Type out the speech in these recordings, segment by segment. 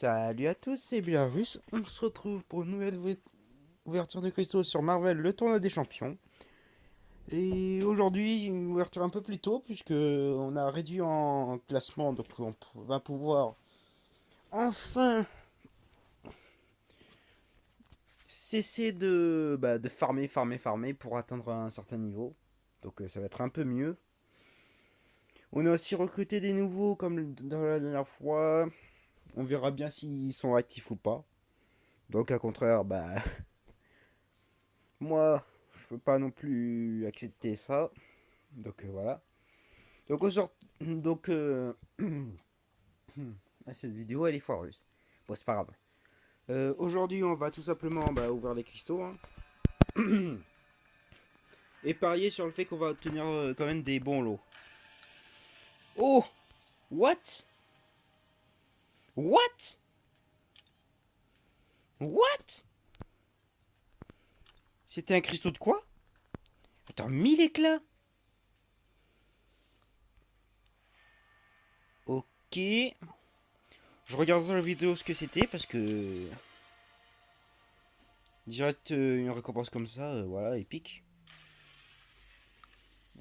Salut à tous, c'est Belarus. On se retrouve pour une nouvelle ouverture de cristaux sur Marvel, le tournoi des champions. Et aujourd'hui, une ouverture un peu plus tôt, puisque on a réduit en classement, donc va pouvoir enfin cesser de farmer pour atteindre un certain niveau. Donc ça va être un peu mieux. On a aussi recruté des nouveaux comme dans la dernière fois. On verra bien s'ils sont actifs ou pas. Donc à contraire, moi, je peux pas non plus accepter ça. Donc voilà. Donc, donc cette vidéo elle est foireuse. Bon, c'est pas grave. Aujourd'hui, on va tout simplement ouvrir les cristaux, hein, et parier sur le fait qu'on va obtenir quand même des bons lots. Oh, what? What? What? C'était un cristaux de quoi? Attends, 1000 éclats? Ok. Je regarde dans la vidéo ce que c'était parce que direct une récompense comme ça, voilà, épique.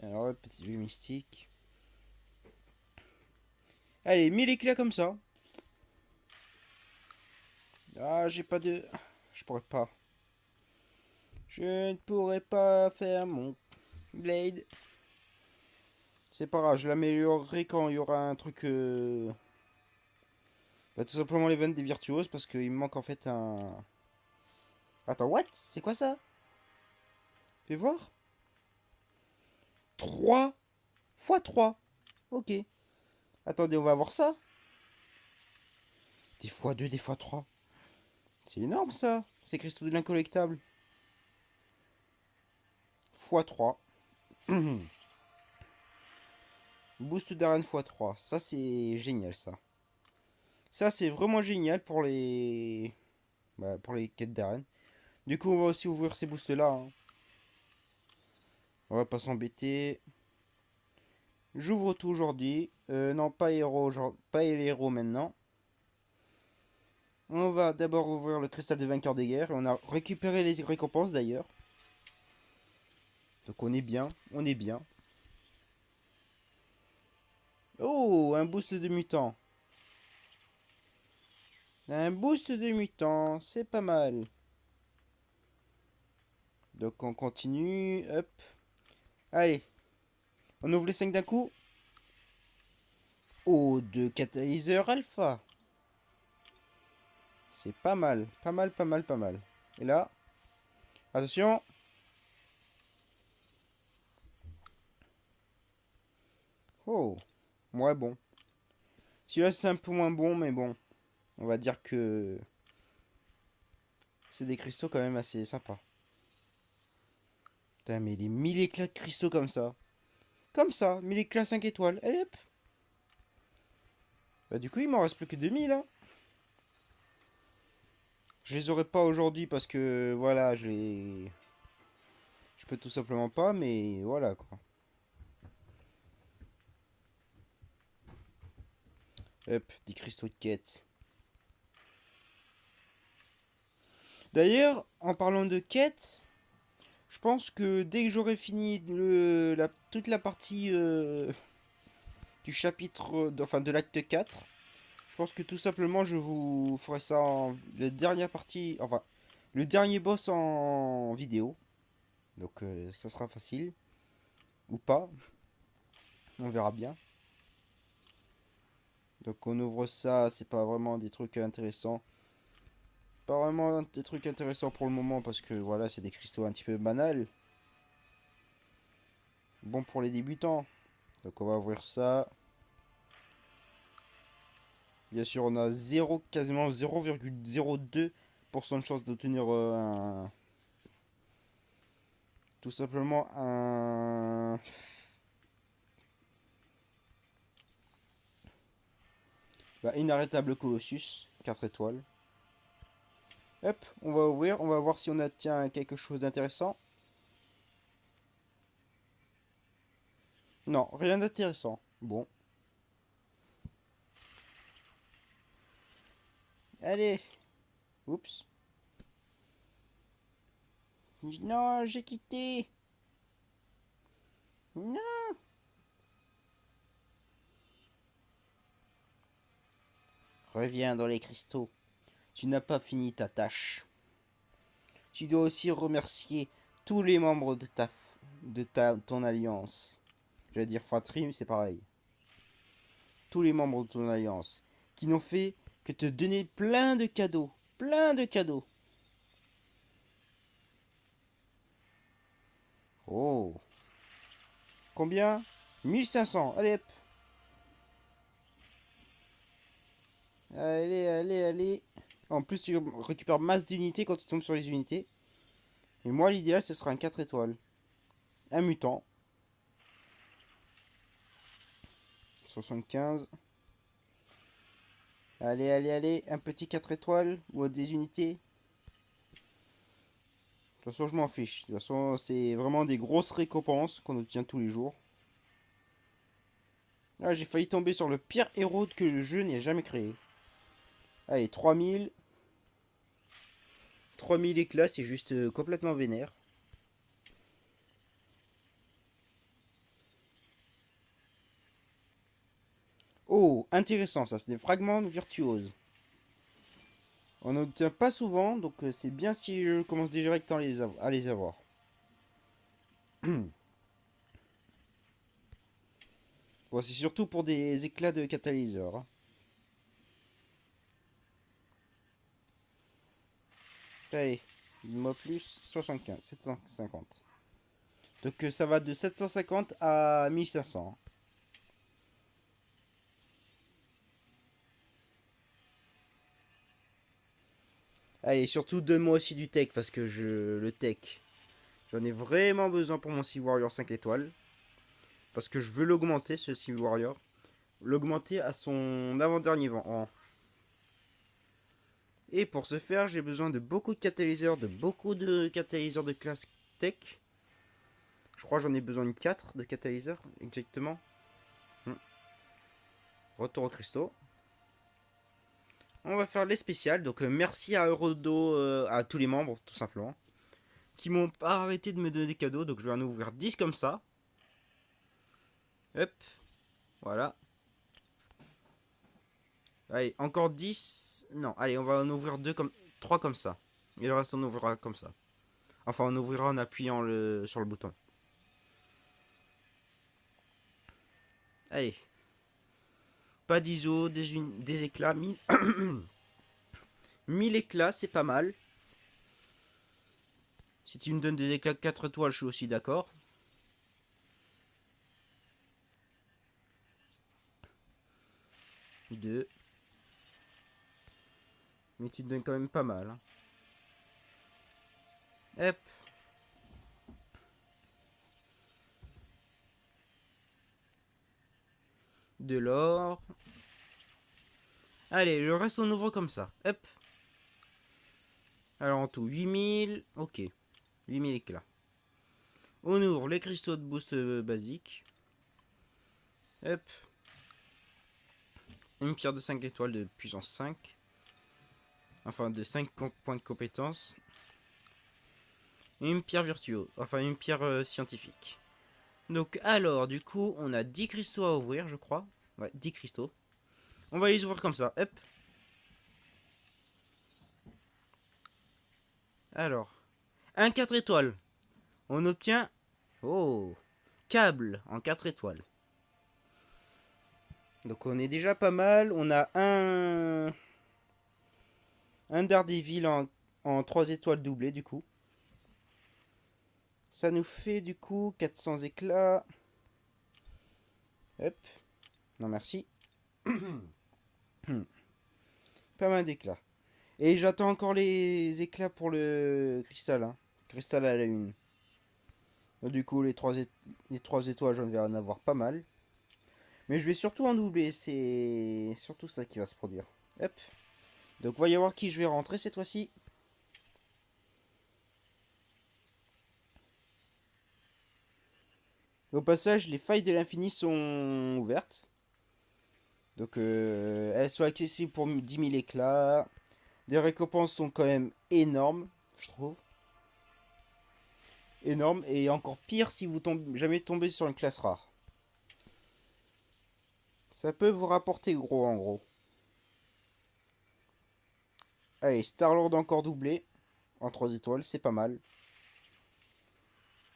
Alors, petite vue mystique. Allez, 1000 éclats comme ça. Ah, j'ai pas de... Je pourrais pas. Je ne pourrais pas faire mon blade. C'est pas grave, je l'améliorerai quand il y aura un truc... tout simplement l'event des virtuoses, parce qu'il me manque en fait un... Attends, what? C'est quoi ça? Fais voir. 3 fois 3. Ok. Attendez, on va voir ça. Des fois 2, des fois 3. C'est énorme ça. C'est cristaux de l'incollectable. Fois 3. Boost d'arène fois 3. Ça, c'est génial, ça. Ça, c'est vraiment génial pour les quêtes d'arène. Du coup, on va aussi ouvrir ces boosts-là, hein. On va pas s'embêter. J'ouvre tout aujourd'hui. Non, pas héros, pas les héros maintenant. On va d'abord ouvrir le cristal de vainqueur des guerres. On a récupéré les récompenses d'ailleurs. Donc on est bien, on est bien. Oh, un boost de mutant. Un boost de mutant, c'est pas mal. Donc on continue. Hop. Allez, on ouvre les 5 d'un coup. Oh, deux catalyseurs alpha. C'est pas mal, pas mal, pas mal, pas mal. Et là, attention. Oh, ouais, bon. Celui-là, c'est un peu moins bon, mais bon. On va dire que c'est des cristaux quand même assez sympas. Putain, mais les 1000 éclats de cristaux comme ça. Comme ça, 1000 éclats 5 étoiles. Allez hop. Bah, du coup, il m'en reste plus que 2000, hein. Je les aurai pas aujourd'hui parce que voilà, je peux tout simplement pas, mais voilà quoi. Hop, des cristaux de quête. D'ailleurs, en parlant de quête, je pense que dès que j'aurai fini toute la partie du chapitre, enfin de l'acte 4, je pense que tout simplement je vous ferai ça en la dernière partie, enfin le dernier boss en vidéo. Donc ça sera facile. Ou pas, on verra bien. Donc on ouvre ça, c'est pas vraiment des trucs intéressants. Pas vraiment des trucs intéressants pour le moment parce que voilà, c'est des cristaux un petit peu banals. Bon pour les débutants. Donc on va ouvrir ça. Bien sûr, on a 0, quasiment 0,02% de chance d'obtenir tout simplement un inarrêtable Colossus 4 étoiles. Hop, on va ouvrir, on va voir si on obtient quelque chose d'intéressant. Non, rien d'intéressant. Bon. Allez. Oups. Non, j'ai quitté. Non. Reviens dans les cristaux. Tu n'as pas fini ta tâche. Tu dois aussi remercier tous les membres de ton alliance. J'allais dire fratrie, mais c'est pareil. Tous les membres de ton alliance qui n'ont fait que te donner plein de cadeaux. Plein de cadeaux. Oh. Combien? 1500. Allez hop. Allez, allez, allez. En plus, tu récupères masse d'unités quand tu tombes sur les unités. Et moi, l'idéal, ce sera un 4 étoiles. Un mutant. 75. Allez, allez, allez. Un petit 4 étoiles. Ou des unités. De toute façon, je m'en fiche. De toute façon, c'est vraiment des grosses récompenses qu'on obtient tous les jours. Là, j'ai failli tomber sur le pire héros que le jeu n'ait jamais créé. Allez, 3000. 3000 éclats, c'est juste complètement vénère. Oh, intéressant ça, c'est des fragments virtuoses. On n'obtient pas souvent, donc c'est bien si je commence directement à les avoir. Bon, c'est surtout pour des éclats de catalyseur, hein. Allez, moi plus 75, 750. Donc ça va de 750 à 1500. Allez, surtout donne-moi aussi du tech parce que le tech, j'en ai vraiment besoin pour mon Sea Warrior 5 étoiles. Parce que je veux l'augmenter ce Sea Warrior. L'augmenter à son avant-dernier rang. Et pour ce faire, j'ai besoin de beaucoup de catalyseurs de classe tech. Je crois que j'en ai besoin de 4 de catalyseurs, exactement. Retour aux cristaux. On va faire les spéciales. Donc merci à Eurodo, à tous les membres, tout simplement. Qui m'ont pas arrêté de me donner des cadeaux. Donc je vais en ouvrir 10 comme ça. Hop. Voilà. Allez, encore 10. Non, allez, on va en ouvrir 3 comme ça. Et le reste, on ouvrira comme ça. Enfin, on ouvrira en appuyant sur le bouton. Allez. Pas d'ISO, des éclats. 1000 éclats, c'est pas mal. Si tu me donnes des éclats de 4 étoiles, je suis aussi d'accord. Deux. Mais tu te donnes quand même pas mal, hein. Hop. De l'or. Allez, le reste on ouvre comme ça. Hop. Alors en tout, 8000. Ok. 8000 éclats. On ouvre les cristaux de boost basique. Hop. Une pierre de 5 étoiles de puissance 5. Enfin, de 5 points de compétence. Et une pierre virtuose. Enfin, une pierre scientifique. Donc, alors, du coup, on a 10 cristaux à ouvrir, je crois. Ouais, 10 cristaux. On va les ouvrir comme ça. Hop. Alors, un 4 étoiles. On obtient... Oh, câble en 4 étoiles. Donc on est déjà pas mal. On a un Daredevil en 3 étoiles doublées du coup. Ça nous fait du coup 400 éclats. Hop. Non merci. Pas mal d'éclats. Et j'attends encore les éclats pour le cristal, hein. Cristal à la une. Du coup les 3 étoiles j'en vais en avoir pas mal. Mais je vais surtout en doubler. C'est surtout ça qui va se produire. Hop. Donc voyons voir qui je vais rentrer cette fois-ci. Au passage, les failles de l'infini sont ouvertes. Donc elles sont accessibles pour 10 000 éclats. Les récompenses sont quand même énormes, je trouve. Énormes. Et encore pire si vous jamais tombez sur une classe rare. Ça peut vous rapporter gros en gros. Allez, Star-Lord encore doublé. En 3 étoiles, c'est pas mal.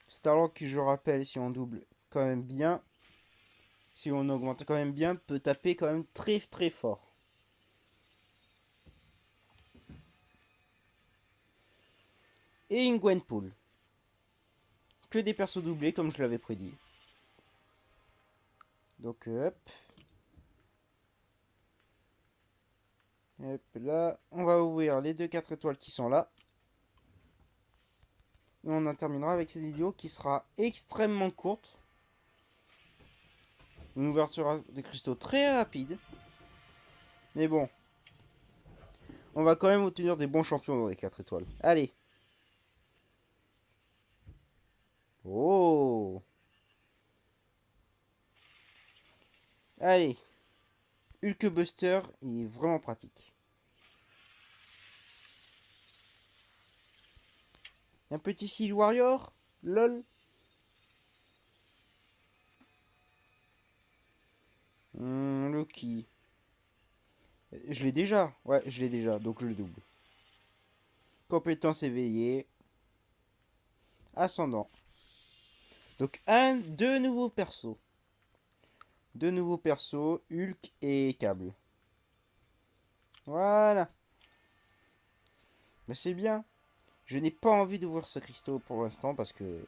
Star-Lord qui, je rappelle, si on double quand même bien, si on augmente quand même bien, peut taper quand même très très fort. Et une Gwenpool. Que des persos doublés comme je l'avais prédit. Donc hop. Hop là. On va ouvrir les deux 4 étoiles qui sont là. Et on en terminera avec cette vidéo qui sera extrêmement courte. Une ouverture de cristaux très rapide. Mais bon. On va quand même obtenir des bons champions dans les 4 étoiles. Allez. Oh. Allez. Hulkbuster, il est vraiment pratique. Un petit Seal Warrior. Lol. Loki. Je l'ai déjà. Ouais, je l'ai déjà. Donc je le double. Compétence éveillée. Ascendant. Donc deux nouveaux persos. Deux nouveaux persos. Hulk et Câble. Voilà. Mais c'est bien. Je n'ai pas envie d'ouvrir ce cristaux pour l'instant parce que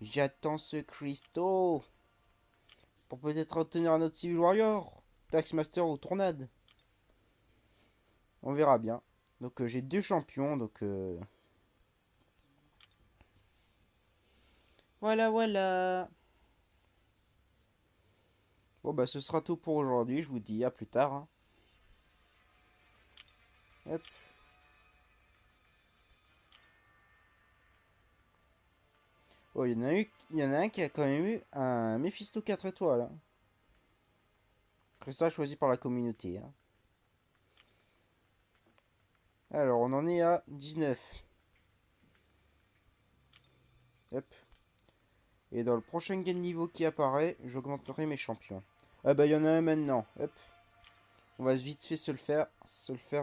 j'attends ce cristaux pour peut-être obtenir un autre Civil Warrior, Taxmaster ou Tornade. On verra bien. Donc j'ai deux champions, donc voilà, voilà. Bon bah ce sera tout pour aujourd'hui. Je vous dis à plus tard. Hein. Hop. Oh, il y en a un qui a quand même eu un Mephisto 4 étoiles. Hein. Ça choisi par la communauté. Hein. Alors, on en est à 19. Hop. Et dans le prochain gain de niveau qui apparaît, j'augmenterai mes champions. Ah bah, il y en a un maintenant. Hop. On va vite fait se le faire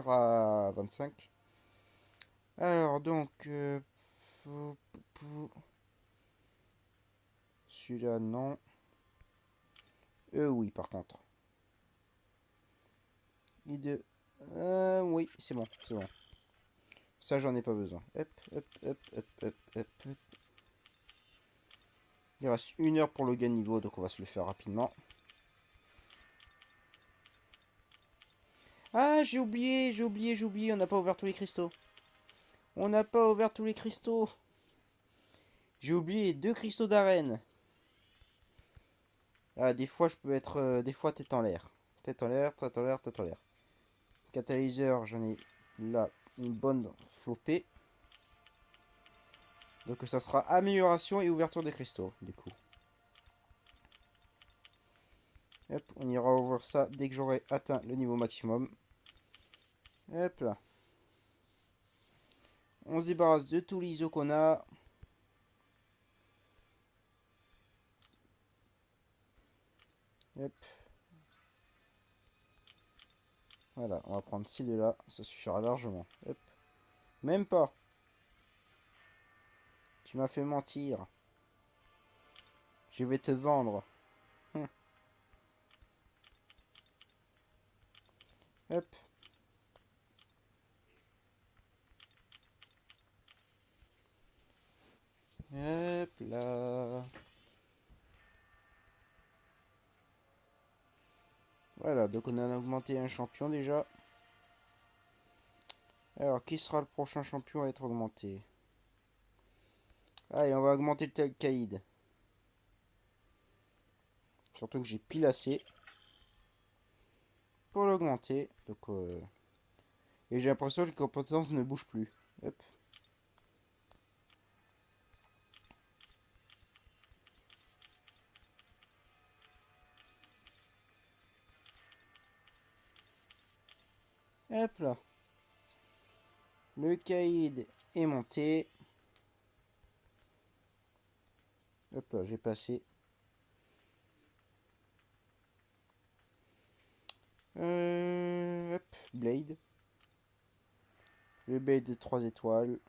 à 25. Alors, donc... celui-là, non. Oui, par contre. Oui, c'est bon, c'est bon. Ça, j'en ai pas besoin. Hop, hop, hop, hop, hop, hop, hop. Il reste 1 heure pour le gain de niveau, donc on va se le faire rapidement. Ah, j'ai oublié, on n'a pas ouvert tous les cristaux. On n'a pas ouvert tous les cristaux. J'ai oublié 2 cristaux d'arène. Ah, des fois, je peux être... des fois, tête en l'air. Tête en l'air, tête en l'air, tête en l'air. Catalyseur, j'en ai là une bonne flopée. Donc ça sera amélioration et ouverture des cristaux, du coup. Hop, on ira ouvrir ça dès que j'aurai atteint le niveau maximum. Hop là. On se débarrasse de tous les ISO qu'on a. Hop. Voilà, on va prendre ci de là, ça suffira largement. Hop. Même pas. Tu m'as fait mentir. Je vais te vendre. Hop. Hop là. Voilà, donc on a augmenté un champion déjà. Alors, qui sera le prochain champion à être augmenté? Allez, on va augmenter le Caïd. Surtout que j'ai pile assez pour l'augmenter. Donc, et j'ai l'impression que les compétences ne bougent plus. Hop. Hop là. Le caïd est monté. Hop là, j'ai passé. Hop, Blade. Le Blade de 3 étoiles.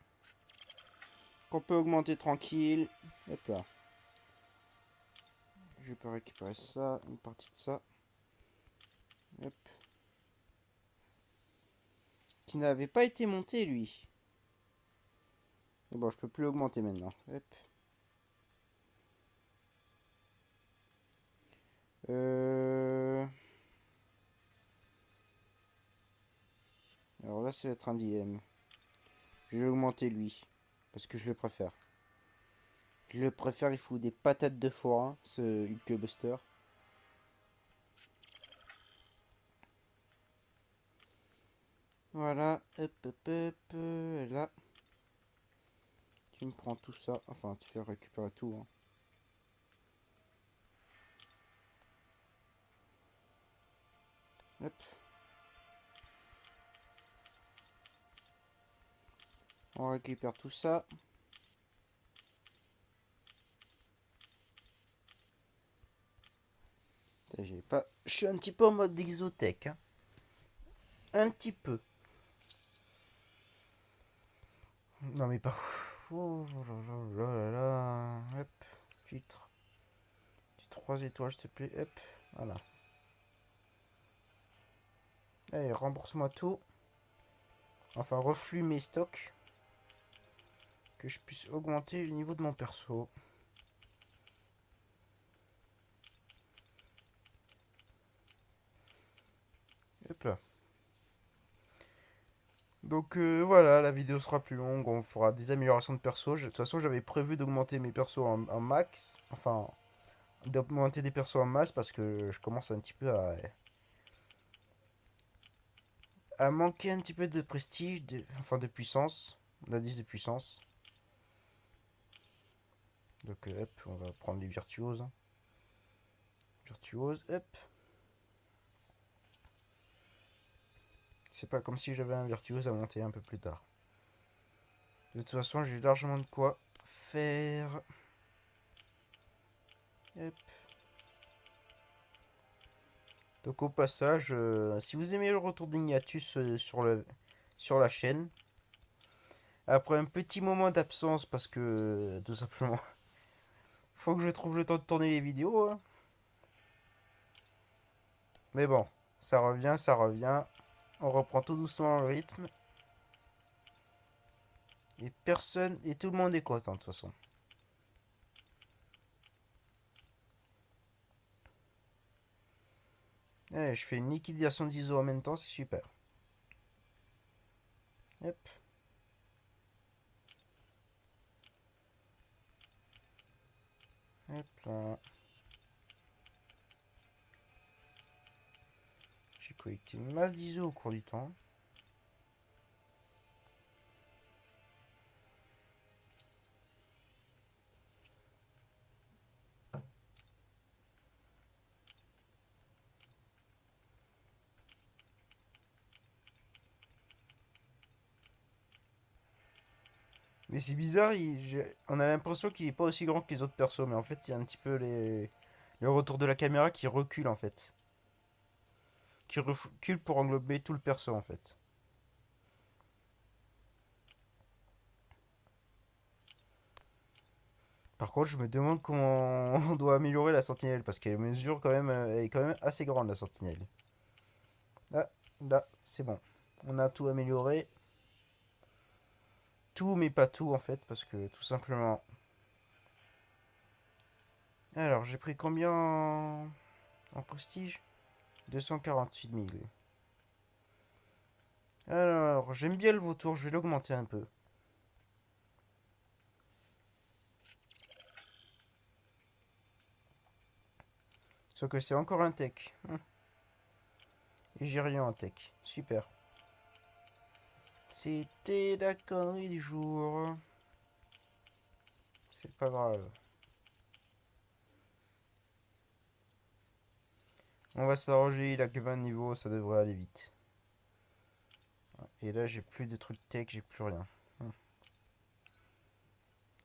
Qu'on peut augmenter tranquille. Hop là. Je peux récupérer ça, une partie de ça. Hop. Qui n'avait pas été monté lui. Mais bon, je peux plus l'augmenter maintenant. Hop. Alors là, ça va être un dilemme. Je vais augmenter lui. Parce que je le préfère. Je le préfère, il faut des patates de forain, ce Hulkbuster. Voilà, hop, hop, hop, là. Tu me prends tout ça. Enfin, tu fais récupérer tout. Hein. Hop. On récupère tout ça. J'ai pas... Je suis un petit peu en mode exotech. Hein. Un petit peu. Non mais pas... Oh là là là. Hop. Titre. 3 étoiles s'il te plaît. Hop. Voilà. Allez, rembourse-moi tout. Enfin, reflue mes stocks. Que je puisse augmenter le niveau de mon perso. Hop là. Donc voilà, la vidéo sera plus longue, on fera des améliorations de perso. De toute façon, j'avais prévu d'augmenter mes persos en max. Enfin, d'augmenter des persos en masse parce que je commence un petit peu à manquer un petit peu de prestige, enfin de puissance, d'indice de puissance. Donc hop, on va prendre des virtuoses. Hein. Virtuose, hop. C'est pas comme si j'avais un virtuose à monter un peu plus tard. De toute façon, j'ai largement de quoi faire. Hop. Donc au passage, si vous aimez le retour d'Ignatus sur la chaîne, après un petit moment d'absence parce que tout simplement, faut que je trouve le temps de tourner les vidéos. Hein. Mais bon, ça revient, ça revient. On reprend tout doucement le rythme. Et personne, et tout le monde est content de toute façon. Allez, je fais une liquidation d'ISO en même temps, c'est super. Hop. Hop là. J'ai collecté une masse d'ISO au cours du temps. Mais c'est bizarre, on a l'impression qu'il est pas aussi grand que les autres persos, mais en fait c'est un petit peu le retour de la caméra qui recule en fait. Qui recule pour englober tout le perso en fait. Par contre, je me demande comment on doit améliorer la sentinelle, parce qu'elle mesure quand même, elle est quand même assez grande la sentinelle. Ah, là, c'est bon. On a tout amélioré. Tout, mais pas tout en fait, parce que tout simplement. Alors, j'ai pris combien en prestige? 248 000. Alors, j'aime bien le vautour, je vais l'augmenter un peu. Sauf que c'est encore un tech. Et j'ai rien en tech. Super. C'était la connerie du jour. C'est pas grave. On va s'arranger, il a que 20 niveaux, ça devrait aller vite. Et là, j'ai plus de trucs tech, j'ai plus rien. Hop,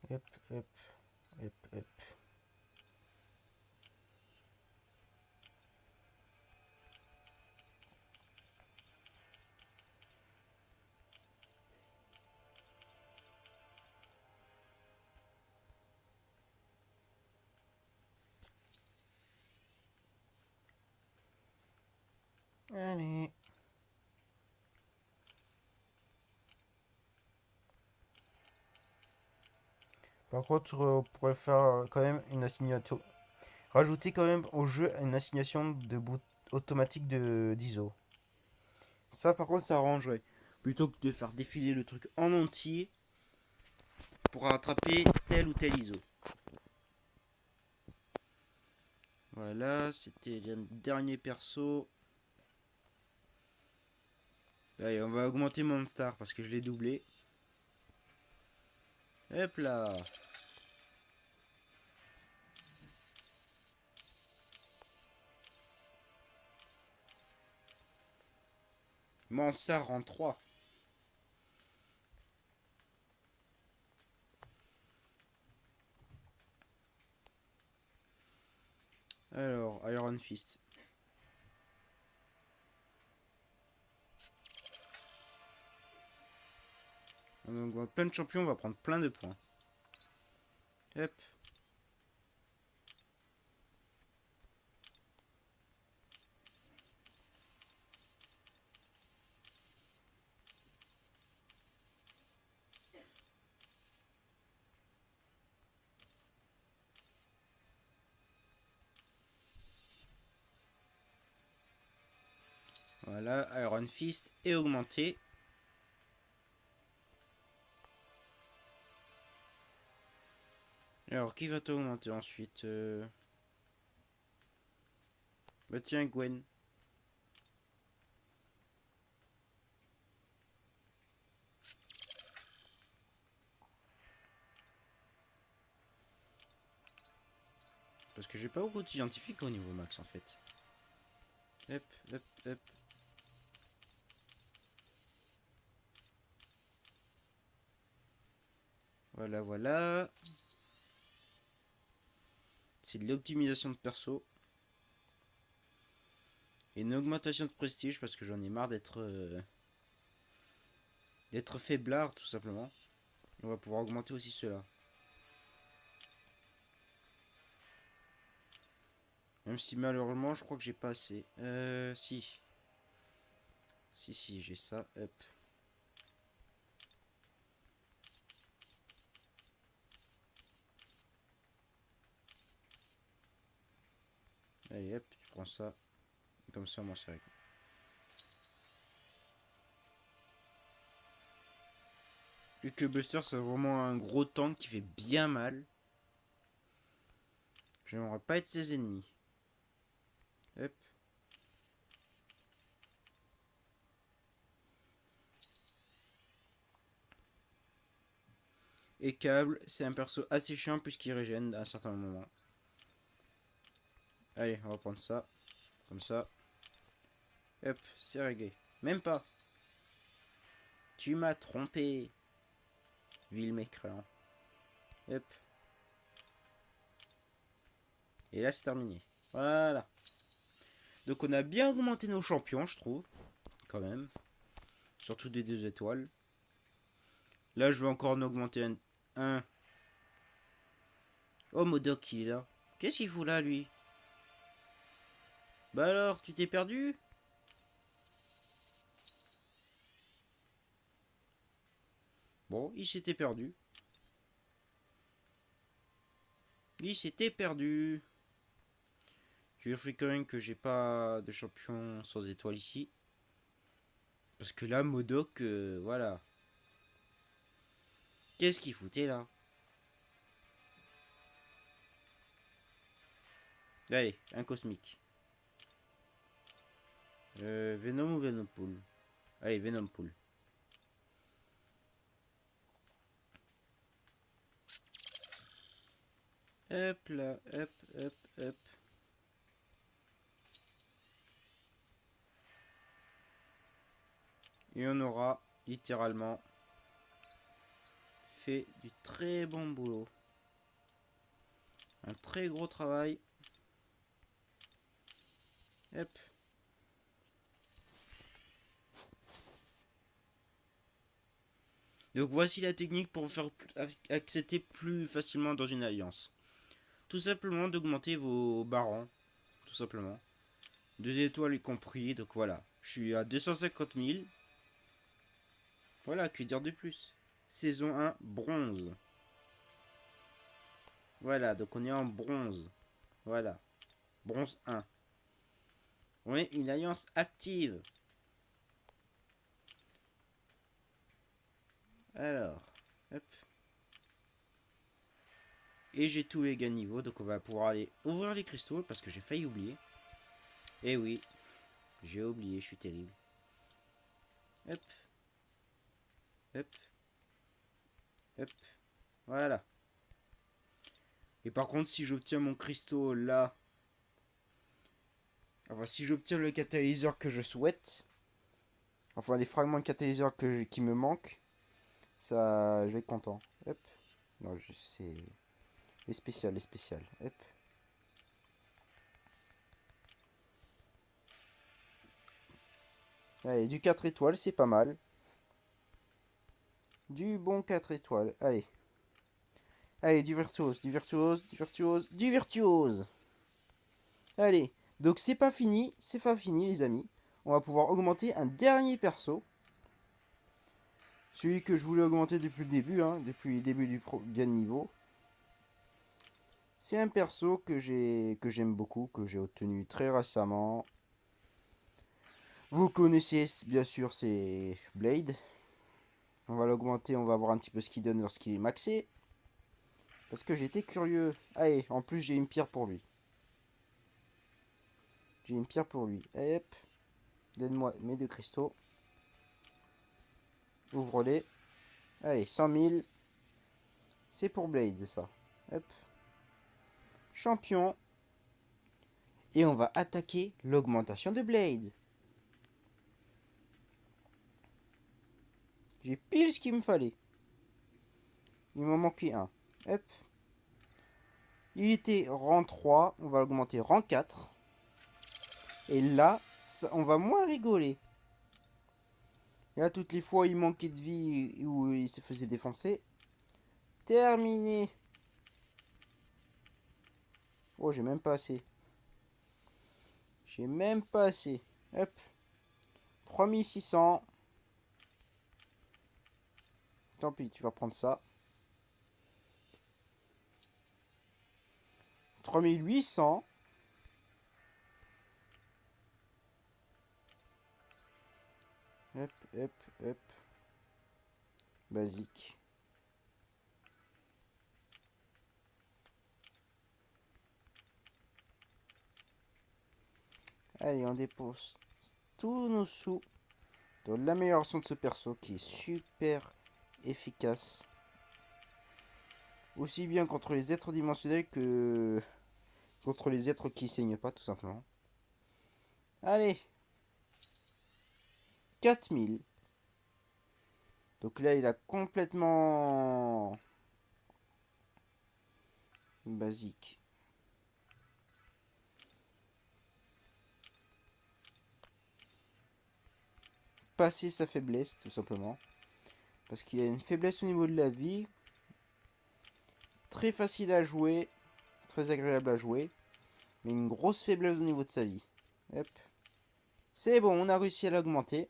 hop, hop, hop. Allez. Par contre, on pourrait faire quand même une assignation. Rajouter quand même au jeu une assignation de boot automatique de d'ISO. Ça, par contre, ça arrangerait. Plutôt que de faire défiler le truc en entier pour rattraper tel ou tel ISO. Voilà, c'était le dernier perso. Allez, on va augmenter mon star parce que je l'ai doublé. Hop là. Mon star en 3. Alors, Iron Fist. On augmente plein de champions, on va prendre plein de points. Hop. Voilà, Iron Fist est augmenté. Alors, qui va t'augmenter ensuite Bah tiens, Gwen. Parce que j'ai pas beaucoup de scientifiques au niveau max en fait. Hop, hop, hop. Voilà, voilà. C'est de l'optimisation de perso. Et une augmentation de prestige parce que j'en ai marre d'être faiblard tout simplement. On va pouvoir augmenter aussi cela. Même si malheureusement je crois que j'ai pas assez. Si. Si, j'ai ça. Hop. Allez hop, tu prends ça. Comme ça, moi c'est réglé. Vu que Buster c'est vraiment un gros tank qui fait bien mal. J'aimerais pas être ses ennemis. Hop. Et Câble, c'est un perso assez chiant puisqu'il régène à un certain moment. Allez, on va prendre ça. Comme ça. Hop, c'est réglé. Même pas. Tu m'as trompé. Vil mécréant. Hop. Et là, c'est terminé. Voilà. Donc, on a bien augmenté nos champions, je trouve. Quand même. Surtout des 2 étoiles. Là, je vais encore en augmenter un. Oh, Modok, il est là. Qu'est-ce qu'il fout là, lui? Bah alors, tu t'es perdu? Bon, il s'était perdu. Il s'était perdu. Je vérifie quand même que j'ai pas de champion sans étoile ici. Parce que là, Modok, voilà. Qu'est-ce qu'il foutait là? Allez, un cosmique. Venom ou Venompool? Allez, Venompool. Hop là, hop, hop, hop. Et on aura littéralement, fait du très bon boulot. Un très gros travail. Hop. Donc voici la technique pour faire accepter plus facilement dans une alliance. Tout simplement d'augmenter vos barons. Tout simplement. 2 étoiles y compris. Donc voilà. Je suis à 250 000. Voilà, que dire de plus. Saison 1, bronze. Voilà, donc on est en bronze. Voilà. Bronze 1. On est une alliance active. Alors, hop. Et j'ai tous les gars niveau, donc on va pouvoir aller ouvrir les cristaux parce que j'ai failli oublier. Et oui, j'ai oublié, je suis terrible. Hop, hop, hop. Voilà. Et par contre, si j'obtiens mon cristaux là, enfin si j'obtiens le catalyseur que je souhaite, enfin les fragments de catalyseur qui me manquent, ça, je vais être content. Hop. Non, c'est les spéciales, les spéciales. Hop. Allez, du 4 étoiles, c'est pas mal. Du bon 4 étoiles. Allez. Allez, du virtuose, du virtuose, du virtuose, du virtuose. Allez. Donc c'est pas fini les amis. On va pouvoir augmenter un dernier perso. Celui que je voulais augmenter depuis le début, hein, depuis le début du gain de niveau. C'est un perso que j'aime beaucoup, que j'ai obtenu très récemment. Vous connaissez bien sûr, c'est Blade. On va l'augmenter, on va voir un petit peu ce qu'il donne lorsqu'il est maxé. Parce que j'étais curieux. Allez, en plus j'ai une pierre pour lui. J'ai une pierre pour lui. Hop. Donne-moi mes 2 cristaux. Ouvre-les. Allez, 100 000. C'est pour Blade, ça. Hop. Champion. Et on va attaquer l'augmentation de Blade. J'ai pile ce qu'il me fallait. Il m'en manquait un. Hop. Il était rang 3. On va l'augmenter rang 4. Et là, ça, on va moins rigoler. Et là, toutes les fois, il manquait de vie ou il se faisait défoncer. Terminé. Oh, j'ai même pas assez. J'ai même pas assez. Hop. 3600. Tant pis, tu vas prendre ça. 3800. Hop, hop, hop. Basique. Allez, on dépose tous nos sous dans l'amélioration de ce perso qui est super efficace. Aussi bien contre les êtres dimensionnels que contre les êtres qui saignent pas, tout simplement. Allez. 4000. Donc là, il a complètement basique. Passer sa faiblesse, tout simplement. Parce qu'il a une faiblesse au niveau de la vie. Très facile à jouer. Très agréable à jouer. Mais une grosse faiblesse au niveau de sa vie. Hop. C'est bon, on a réussi à l'augmenter.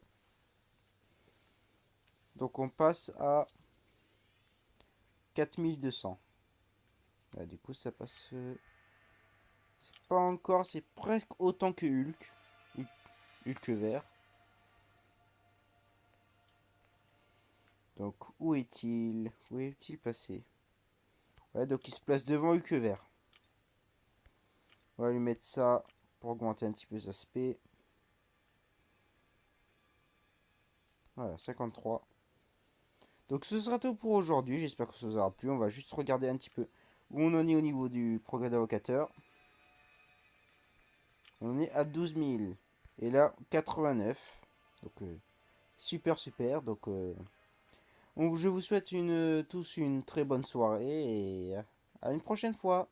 Donc on passe à 4200. Là, du coup, ça passe... C'est pas encore, c'est presque autant que Hulk. Hulk vert. Donc, où est-il? Où est-il passé? Ouais, donc il se place devant Hulk vert. On va lui mettre ça pour augmenter un petit peu sa spé. Voilà, 53. Donc ce sera tout pour aujourd'hui. J'espère que ça vous aura plu. On va juste regarder un petit peu où on en est au niveau du progrès d'avocateur. On est à 12 000. Et là, 89. Donc Super, super. Donc, je vous souhaite tous une très bonne soirée et à une prochaine fois.